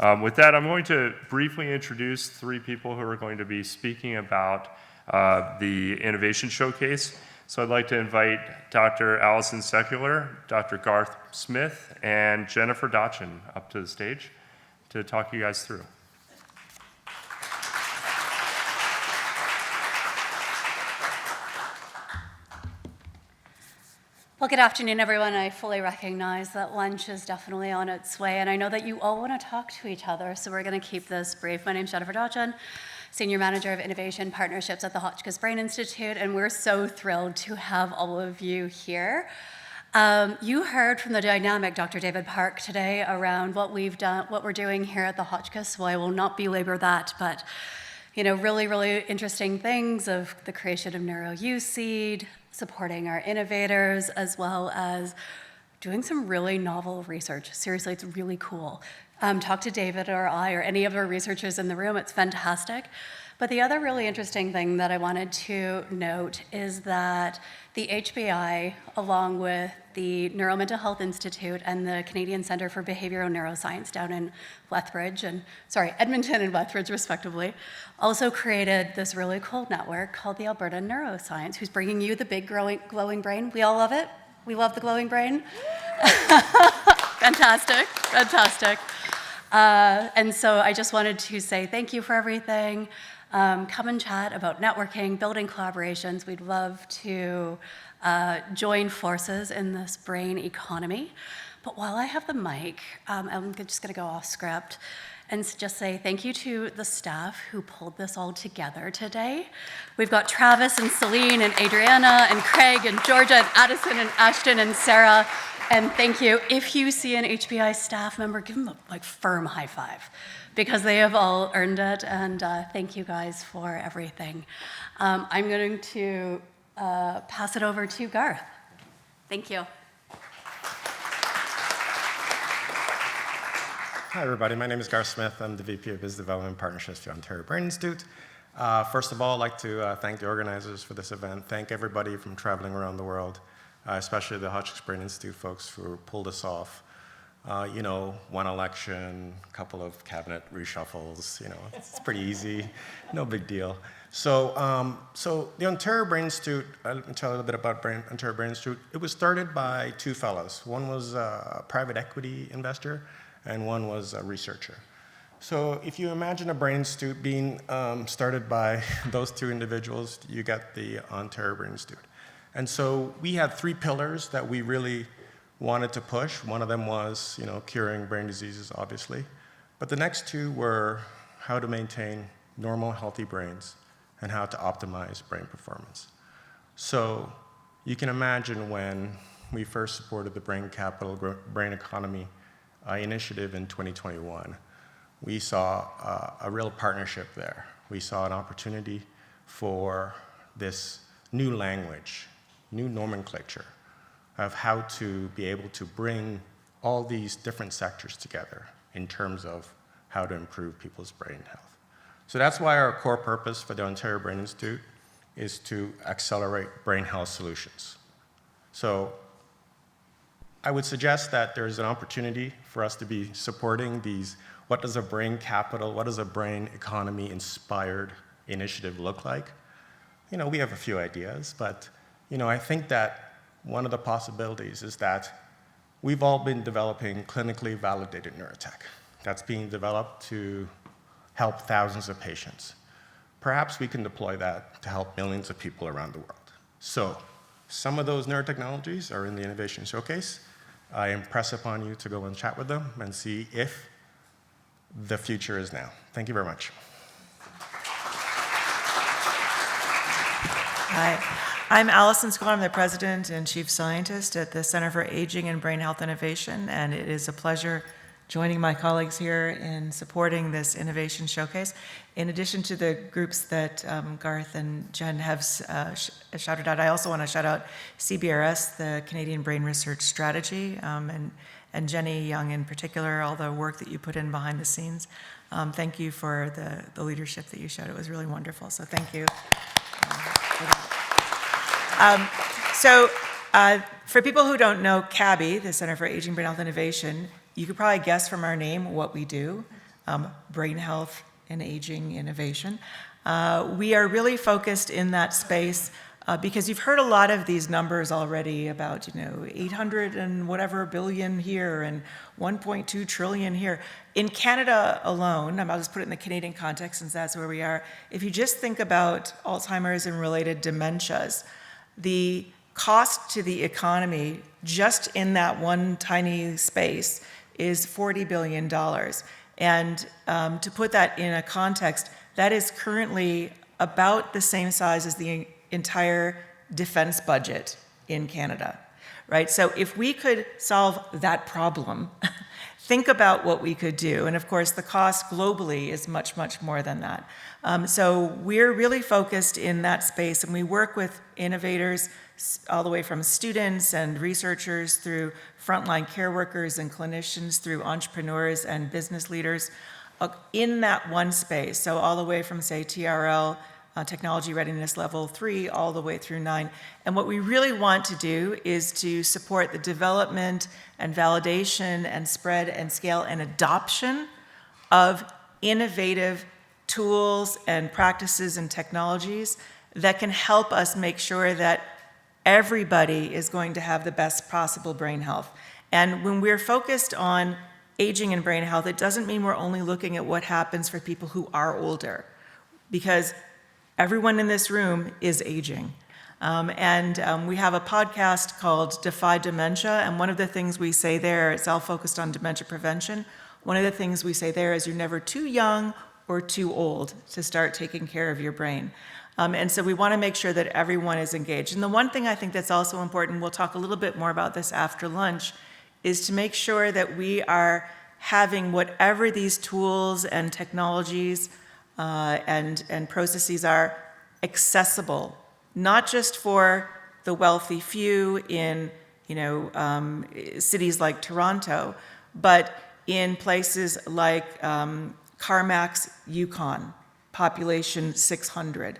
With that, I'm going to briefly introduce three people who are going to be speaking about the Innovation Showcase. So I'd like to invite Dr. Allison Sekular, Dr. Garth Smith, and Jennifer Dotchin up to the stage to talk you guys through. Well, good afternoon, everyone. I fully recognize that lunch is definitely on its way, and I know that you all want to talk to each other, so we're going to keep this brief. My name is Jennifer Dotchin, Senior Manager of Innovation Partnerships at the Hotchkiss Brain Institute, and we're so thrilled to have all of you here. You heard from the dynamic Dr. David Park today around what we've done, what we're doing here at the Hotchkiss, so I will not belabor that, but really interesting things of the creation of NeuroUseed, supporting our innovators, as well as doing some really novel research. Seriously, it's really cool. Talk to David or I or any of our researchers in the room, it's fantastic. But the other really interesting thing that I wanted to note is that the HBI, along with the Neuromental Health Institute and the Canadian Centre for Behavioural Neuroscience down in Edmonton and Lethbridge, respectively, also created this really cool network called the Alberta Neuroscience, who's bringing you the big glowing brain. We all love it. We love the glowing brain. Fantastic. And so I just wanted to say thank you for everything. Come and chat about networking, building collaborations. We'd love to join forces in this brain economy. But while I have the mic, I'm just going to go off script and just say thank you to the staff who pulled this all together today. We've got Travis and Celine and Adriana and Craig and Georgia and Addison and Ashton and Sarah. And thank you. If you see an HBI staff member, give them a firm high five, because they have all earned it, and thank you guys for everything. I'm going to pass it over to Garth. Thank you. Hi, everybody. My name is Garth Smith. I'm the VP of Business Development Partnerships for Ontario Brain Institute. First of all, I'd like to thank the organizers for this event, thank everybody from traveling around the world, especially the Hotchkiss Brain Institute folks who pulled us off. One election, a couple of cabinet reshuffles, it's pretty easy, no big deal. So the Ontario Brain Institute, let me tell you a little bit about Ontario Brain Institute. It was started by two fellows. One was a private equity investor, and one was a researcher. So if you imagine a brain institute being started by those two individuals, you get the Ontario Brain Institute. And so we had three pillars that we really wanted to push. One of them was, curing brain diseases, obviously. But the next two were how to maintain normal, healthy brains and how to optimize brain performance. So you can imagine when we first supported the Brain Capital, Brain Economy initiative in 2021, we saw a real partnership there. We saw an opportunity for this new language, new nomenclature of how to be able to bring all these different sectors together in terms of how to improve people's brain health. So that's why our core purpose for the Ontario Brain Institute is to accelerate brain health solutions. So I would suggest that there's an opportunity for us to be supporting these, what does a brain capital, what does a brain economy inspired initiative look like? We have a few ideas, but I think that one of the possibilities is that we've all been developing clinically validated neurotech that's being developed to help thousands of patients. Perhaps we can deploy that to help millions of people around the world. So some of those neurotechnologies are in the Innovation Showcase. I impress upon you to go and chat with them and see if the future is now. Thank you very much. Hi, I'm Allison Sekular. I'm the President and Chief Scientist at the Centre for Aging and Brain Health Innovation, and it is a pleasure joining my colleagues here in supporting this Innovation Showcase. In addition to the groups that Garth and Jen have shouted out, I also want to shout out CBRS, the Canadian Brain Research Strategy, and Jenny Young in particular, all the work that you put in behind the scenes. Thank you for the leadership that you showed. It was really wonderful, so thank you for that. For people who don't know CABI, the Centre for Aging, Brain Health Innovation, you could probably guess from our name what we do. brain health and aging innovation. We are really focused in that space because you've heard a lot of these numbers already about, 800 and whatever billion here and 1.2 trillion here. In Canada alone, I'll just put it in the Canadian context since that's where we are, if you just think about Alzheimer's and related dementias, the cost to the economy just in that one tiny space is $40 billion. And to put that in a context, that is currently about the same size as the entire defense budget in Canada, right? So if we could solve that problem, think about what we could do. And of course, the cost globally is much, much more than that. So we're really focused in that space, and we work with innovators all the way from students and researchers through frontline care workers and clinicians, through entrepreneurs and business leaders in that one space. So all the way from, say, TRL, technology readiness level 3, all the way through 9. And what we really want to do is to support the development and validation and spread and scale and adoption of innovative tools and practices and technologies that can help us make sure that everybody is going to have the best possible brain health. And when we're focused on aging and brain health, it doesn't mean we're only looking at what happens for people who are older, because everyone in this room is aging. We have a podcast called Defy Dementia, and one of the things we say there, it's all focused on dementia prevention. One of the things we say there is you're never too young or too old to start taking care of your brain. And so we want to make sure that everyone is engaged. And the one thing I think that's also important, we'll talk a little bit more about this after lunch, is to make sure that we are having whatever these tools and technologies and processes are accessible, not just for the wealthy few in cities like Toronto, but in places like Carmacks, Yukon, population 600.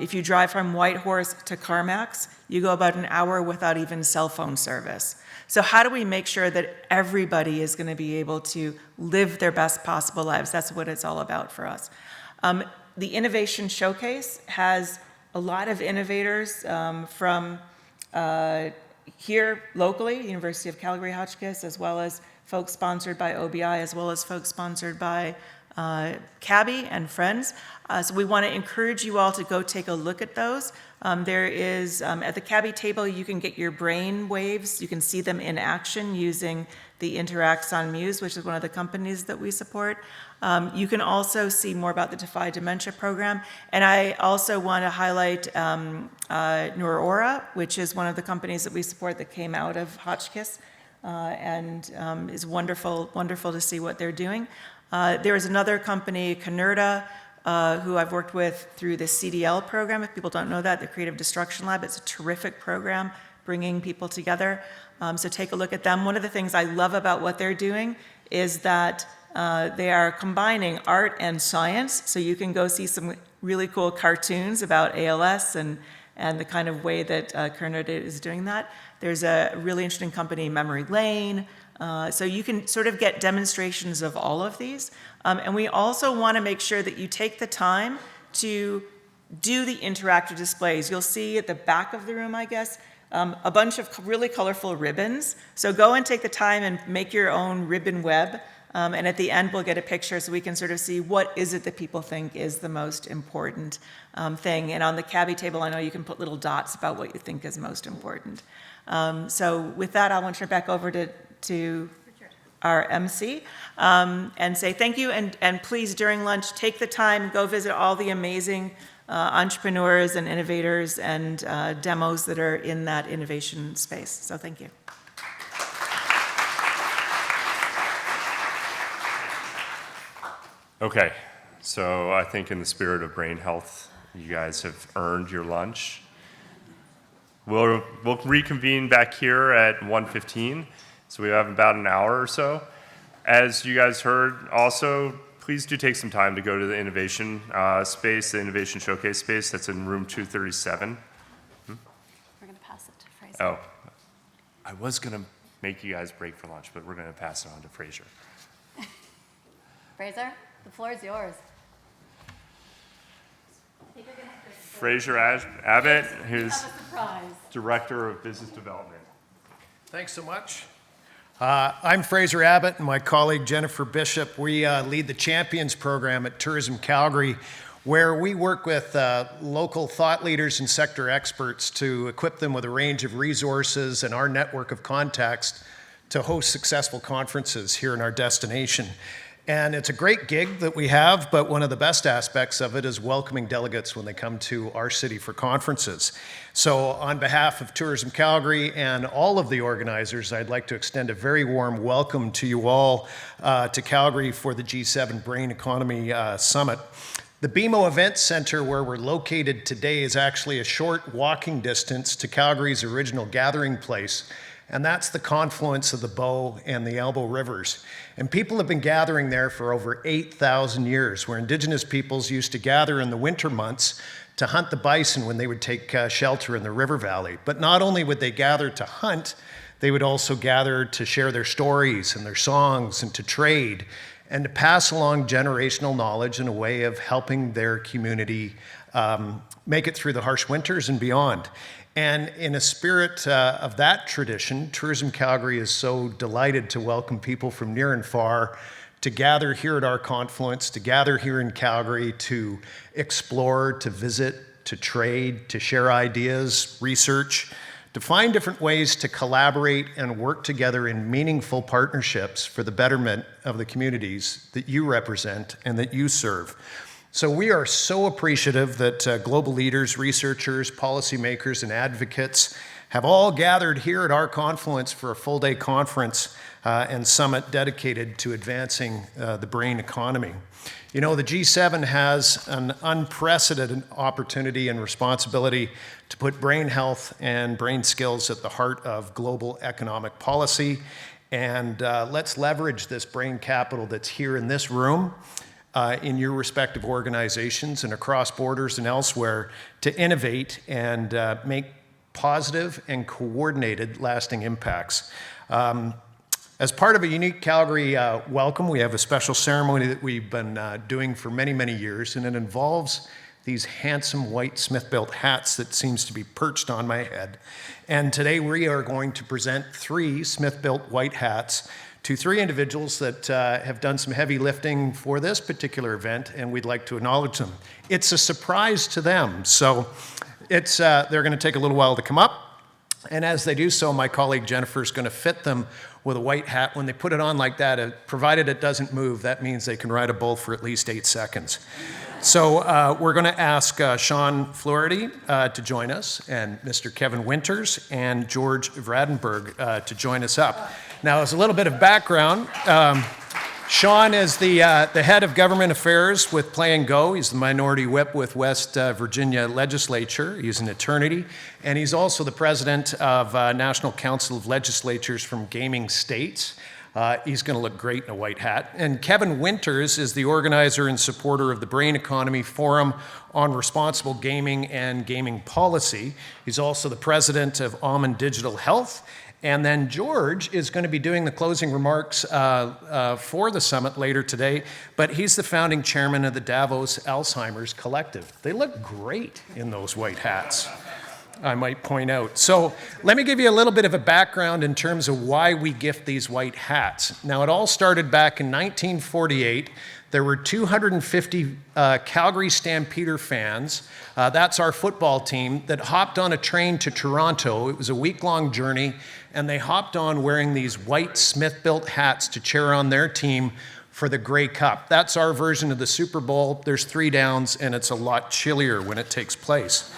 If you drive from Whitehorse to Carmacks, you go about an hour without even cell phone service. So how do we make sure that everybody is going to be able to live their best possible lives? That's what it's all about for us. The Innovation Showcase has a lot of innovators from here locally, University of Calgary, Hotchkiss, as well as folks sponsored by OBI, as well as folks sponsored by Cabby and friends. So we want to encourage you all to go take a look at those. There is, at the Cabby table, you can get your brain waves. You can see them in action using the Interaxon Muse, which is one of the companies that we support. You can also see more about the Defy Dementia program. And I also want to highlight Neuraura, which is one of the companies that we support that came out of Hotchkiss, and is wonderful to see what they're doing. There is another company, Canerda, who I've worked with through the CDL program. If people don't know that, the Creative Destruction Lab, it's a terrific program bringing people together. So take a look at them. One of the things I love about what they're doing is that they are combining art and science. So you can go see some really cool cartoons about ALS and the kind of way that Canerda is doing that. There's a really interesting company, Memory Lane. So you can sort of get demonstrations of all of these. And we also want to make sure that you take the time to do the interactive displays. You'll see at the back of the room, I guess, a bunch of really colorful ribbons. So go and take the time and make your own ribbon web. And at the end, we'll get a picture so we can sort of see what is it that people think is the most important thing. And on the Cabby table, I know you can put little dots about what you think is most important. So with that, I want to turn it back over to our MC and say thank you. And please, during lunch, take the time, go visit all the amazing entrepreneurs and innovators and demos that are in that innovation space. So thank you. Okay, so I think in the spirit of brain health, you guys have earned your lunch. We'll reconvene back here at 1:15, so we have about an hour or so. As you guys heard, also, please do take some time to go to the innovation space, the innovation showcase space that's in room 237. We're going to pass it to Fraser. Oh, I was going to make you guys break for lunch, but we're going to pass it on to Fraser. Fraser, the floor is yours. I think you're gonna have to- Fraser Abbott, who's have a surprise. Director of Business Development. Thanks so much. I'm Fraser Abbott, and my colleague Jennifer Bishop. We lead the Champions program at Tourism Calgary, where we work with local thought leaders and sector experts to equip them with a range of resources and our network of contacts to host successful conferences here in our destination. And it's a great gig that we have, but one of the best aspects of it is welcoming delegates when they come to our city for conferences. So on behalf of Tourism Calgary and all of the organizers, I'd like to extend a very warm welcome to you all to Calgary for the G7 Brain Economy Summit. The BMO Event Centre, where we're located today, is actually a short walking distance to Calgary's original gathering place, and that's the confluence of the Bow and the Elbow Rivers. And people have been gathering there for over 8,000 years, where Indigenous peoples used to gather in the winter months to hunt the bison when they would take shelter in the river valley. But not only would they gather to hunt, they would also gather to share their stories and their songs and to trade and to pass along generational knowledge in a way of helping their community make it through the harsh winters and beyond. And in a spirit of that tradition, Tourism Calgary is so delighted to welcome people from near and far to gather here at our confluence, to gather here in Calgary, to explore, to visit, to trade, to share ideas, research, to find different ways to collaborate and work together in meaningful partnerships for the betterment of the communities that you represent and that you serve. So we are so appreciative that global leaders, researchers, policymakers, and advocates have all gathered here at our confluence for a full-day conference and summit dedicated to advancing the brain economy. You know, the G7 has an unprecedented opportunity and responsibility to put brain health and brain skills at the heart of global economic policy. And let's leverage this brain capital that's here in this room in your respective organizations and across borders and elsewhere to innovate and make positive and coordinated lasting impacts. As part of a unique Calgary welcome, we have a special ceremony that we've been doing for many, many years, and it involves these handsome white Smith-built hats that seems to be perched on my head. And today we are going to present 3 Smith-built white hats to 3 individuals that have done some heavy lifting for this particular event, and we'd like to acknowledge them. It's a surprise to them, so they're going to take a little while to come up. And as they do so, my colleague Jennifer is going to fit them with a white hat. When they put it on like that, provided it doesn't move, that means they can ride a bull for at least 8 seconds. So we're going to ask Sean Flaherty to join us, and Mr. Kevin Winters and George Vradenberg to join us up. Now, as a little bit of background, Sean is the head of government affairs with Play and Go. He's the minority whip with West Virginia Legislature. He's an attorney, and he's also the president of National Council of Legislatures from Gaming States. He's going to look great in a white hat. And Kevin Winters is the organizer and supporter of the Brain Economy Forum on Responsible Gaming and Gaming Policy. He's also the president of Almond Digital Health. And then George is going to be doing the closing remarks for the summit later today, but he's the founding chairman of the Davos Alzheimer's Collective. They look great in those white hats, I might point out. So let me give you a little bit of a background in terms of why we gift these white hats. Now, it all started back in 1948. There were 250 Calgary Stampeder fans, that's our football team, that hopped on a train to Toronto. It was a week-long journey, and they hopped on wearing these white Smith-built hats to cheer on their team for the Grey Cup. That's our version of the Super Bowl. There's 3 downs, and it's a lot chillier when it takes place.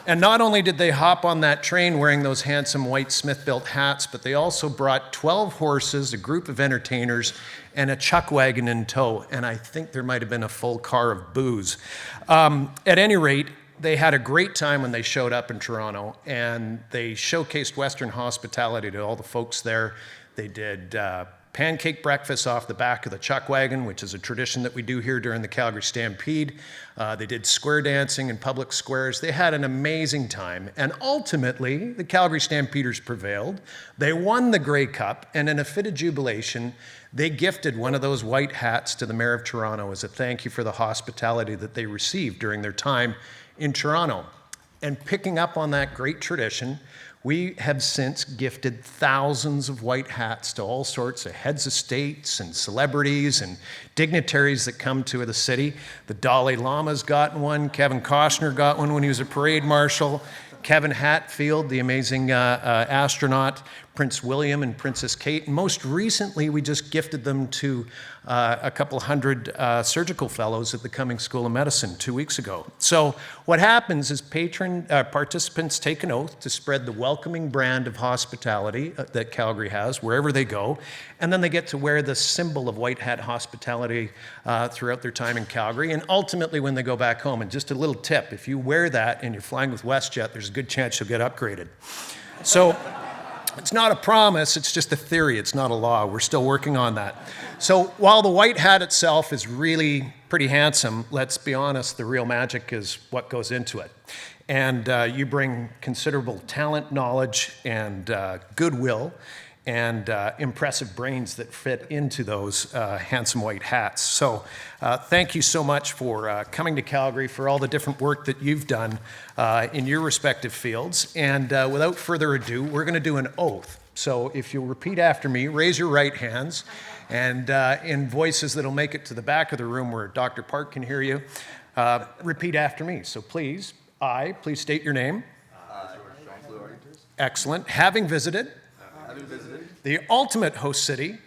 And not only did they hop on that train wearing those handsome white Smith-built hats, but they also brought 12 horses, a group of entertainers, and a chuck wagon in tow. And I think there might have been a full car of booze. At any rate, they had a great time when they showed up in Toronto, and they showcased Western hospitality to all the folks there. They did pancake breakfast off the back of the chuck wagon, which is a tradition that we do here during the Calgary Stampede. They did square dancing in public squares. They had an amazing time. And ultimately, the Calgary Stampeders prevailed. They won the Grey Cup, and in a fit of jubilation, they gifted one of those white hats to the Mayor of Toronto as a thank you for the hospitality that they received during their time in Toronto. And picking up on that great tradition, we have since gifted thousands of white hats to all sorts of heads of states and celebrities and dignitaries that come to the city. The Dalai Lama's gotten one. Kevin Costner got one when he was a parade marshal. Kevin Hatfield, the amazing astronaut, Prince William and Princess Kate. And most recently, we just gifted them to a couple hundred surgical fellows at the Cummings School of Medicine 2 weeks ago. So what happens is participants take an oath to spread the welcoming brand of hospitality that Calgary has wherever they go, and then they get to wear the symbol of white hat hospitality throughout their time in Calgary, and ultimately when they go back home. And just a little tip, if you wear that and you're flying with WestJet, there's a good chance you'll get upgraded. So it's not a promise, it's just a theory, it's not a law. We're still working on that. So while the white hat itself is really pretty handsome, let's be honest, the real magic is what goes into it. And you bring considerable talent, knowledge, and goodwill, and impressive brains that fit into those handsome white hats. So thank you so much for coming to Calgary, for all the different work that you've done in your respective fields. And without further ado, we're going to do an oath. So if you'll repeat after me, raise your right hands, and in voices that'll make it to the back of the room where Dr. Park can hear you, repeat after me. So please state your name. Excellent. Having visited the ultimate host city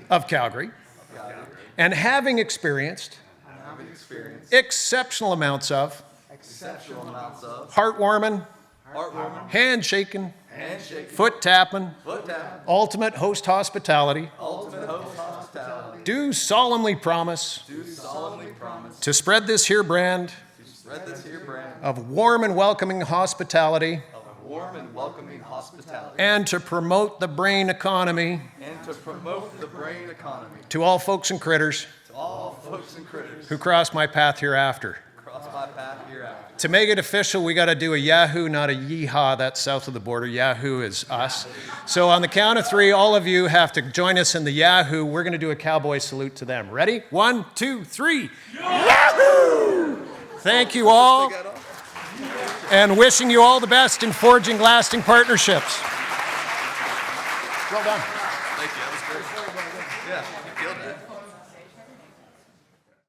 of Calgary, and having experienced exceptional amounts of heartwarming, handshaking, foot tapping, ultimate host hospitality, do solemnly promise to spread this here brand of warm and welcoming hospitality and to promote the brain economy to all folks and critters who cross my path hereafter. To make it official, we got to do a Yahoo, not a yeehaw. That's south of the border. Yahoo is us. So on the count of three, all of you have to join us in the Yahoo. We're going to do a cowboy salute to them. Ready? 1, 2, 3. Yahoo! Thank you all, and wishing you all the best in forging lasting partnerships. Well done. Thank you. That was great.